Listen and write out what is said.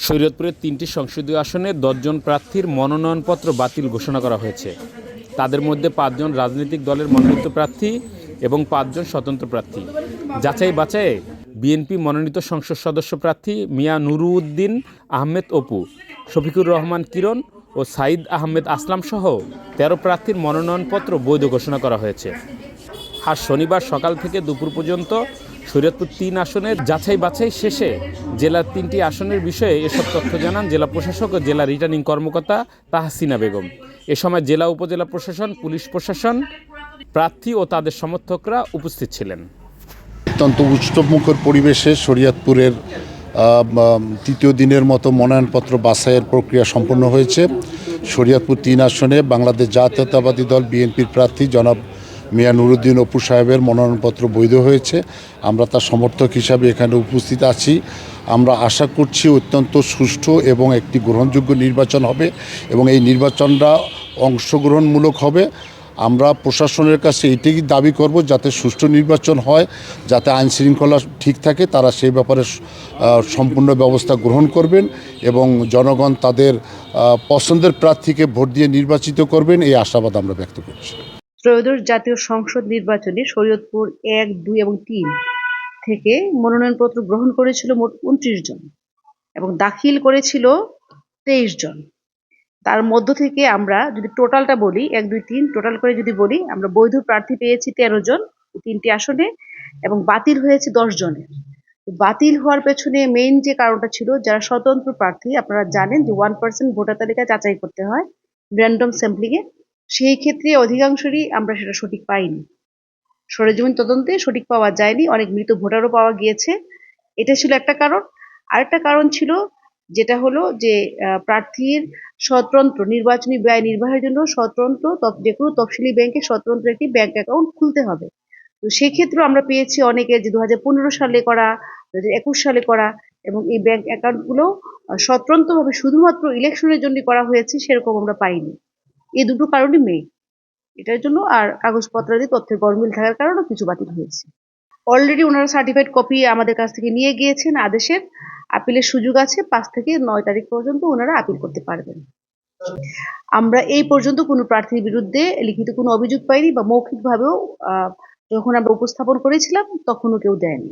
শরীয়তপুরের ৩টি সংসদীয় আসনে ১০ জন প্রার্থীর মনোনয়নপত্র বাতিল ঘোষণা করা হয়েছে। তাদের মধ্যে ৫ জন রাজনৈতিক দলের মনোনীত প্রার্থী এবং ৫ জন স্বতন্ত্র প্রার্থী। যাচাই বাছাইয়ে বিএনপি মনোনীত সংসদ সদস্য প্রার্থী মিয়া নুরুউদ্দিন আহমেদ অপু, শফিকুর রহমান কিরণ ও সাঈদ আহমেদ আসলাম সহ ১৩ প্রার্থীর মনোনয়নপত্র বৈধ ঘোষণা করা হয়েছে। আজ শনিবার সকাল থেকে দুপুর পর্যন্ত শরীয়তপুর ৩ আসনের যাচাই বাছাই শেষে জেলার ৩টি আসনের বিষয়ে এসব তথ্য জানান জেলা প্রশাসক ও জেলা রিটার্নিং কর্মকর্তা তাহসিনা বেগম। এ সময় জেলা উপজেলা প্রশাসন, পুলিশ প্রশাসন, প্রার্থী ও তাদের সমর্থকরা উপস্থিত ছিলেন। অত্যন্ত উৎসবমুখর পরিবেশে শরীয়তপুরের তৃতীয় দিনের মতো মনোনয়নপত্র বাছাইয়ের প্রক্রিয়া সম্পন্ন হয়েছে। শরীয়তপুর ৩ আসনে বাংলাদেশ জাতীয়তাবাদী দল বিএনপির প্রার্থী জনাব মিয়া নুরুদ্দিন অপু সাহেবের মনোনয়নপত্র বৈধ হয়েছে। আমরা তার সমর্থক হিসাবে এখানে উপস্থিত আছি। আমরা আশা করছি অত্যন্ত সুষ্ঠু এবং একটি গ্রহণযোগ্য নির্বাচন হবে এবং এই নির্বাচনটা অংশগ্রহণমূলক হবে। আমরা প্রশাসনের কাছে এটাই দাবি করব যাতে সুষ্ঠু নির্বাচন হয়, যাতে আইনশৃঙ্খলা ঠিক থাকে, তারা সেই ব্যাপারে সম্পূর্ণ ব্যবস্থা গ্রহণ করবেন এবং জনগণ তাদের পছন্দের প্রার্থীকে ভোট দিয়ে নির্বাচিত করবেন, এই আশাবাদ আমরা ব্যক্ত করছি। ত্রয়োদশ জাতীয় সংসদ নির্বাচনে শরীয়তপুর ১, ২ এবং ৩ থেকে মনোনয়নপত্র গ্রহণ করেছিল মোট ২৯ জন এবং দাখিল করেছিল ২৩ জন। তার মধ্য থেকে আমরা যদি টোটালটা বলি, ১, ২, ৩ টোটাল করে যদি বলি, আমরা বৈধ প্রার্থী পেয়েছি ১৩ জন ৩টি আসনে এবং বাতিল হয়েছে ১০ জনের। বাতিল হওয়ার পেছনে মেইন যে কারণটা ছিল, যারা স্বতন্ত্র প্রার্থী, আপনারা জানেন যে 1% ভোটার তালিকা যাচাই করতে হয় র্যান্ডম স্যাম্পলিংয়ে। সেই ক্ষেত্রে অধিকাংশেরই আমরা সেটা সঠিক পাইনি, সরেজমিন তদন্তে সঠিক পাওয়া যায়নি, অনেক মৃত ভোটারও পাওয়া গিয়েছে। এটা ছিল একটা কারণ। আরেকটা কারণ ছিল যেটা হলো যে প্রার্থীর স্বতন্ত্র নির্বাচনী ব্যয় নির্বাহের জন্য স্বতন্ত্র যে কোনো তফসিলি ব্যাংকে স্বতন্ত্র একটি ব্যাংক অ্যাকাউন্ট খুলতে হবে। তো সেক্ষেত্রেও আমরা পেয়েছি অনেকের যে 2015 সালে করা, 2021 সালে করা, এবং এই ব্যাংক অ্যাকাউন্টগুলো স্বতন্ত্রভাবে শুধুমাত্র ইলেকশনের জন্য করা হয়েছে সেরকম আমরা পাইনি। এই দুটো কারণই মেইন এটার জন্য। আর কাগজপত্রাদি তথ্যের গরমিল থাকার কারণে কিছু বাতিল হয়েছে। অলরেডি ওনারা সার্টিফাইড কপি আমাদের কাছ থেকে নিয়ে গিয়েছেন। আদেশের আপিলের সুযোগ আছে, 5 থেকে 9 তারিখ পর্যন্ত ওনারা আপিল করতে পারবেন। আমরা এই পর্যন্ত কোনো প্রার্থীর বিরুদ্ধে লিখিত কোনো অভিযোগ পাইনি বা মৌখিকভাবেও যখন আমরা উপস্থাপন করেছিলাম তখনও কেউ দেয়নি।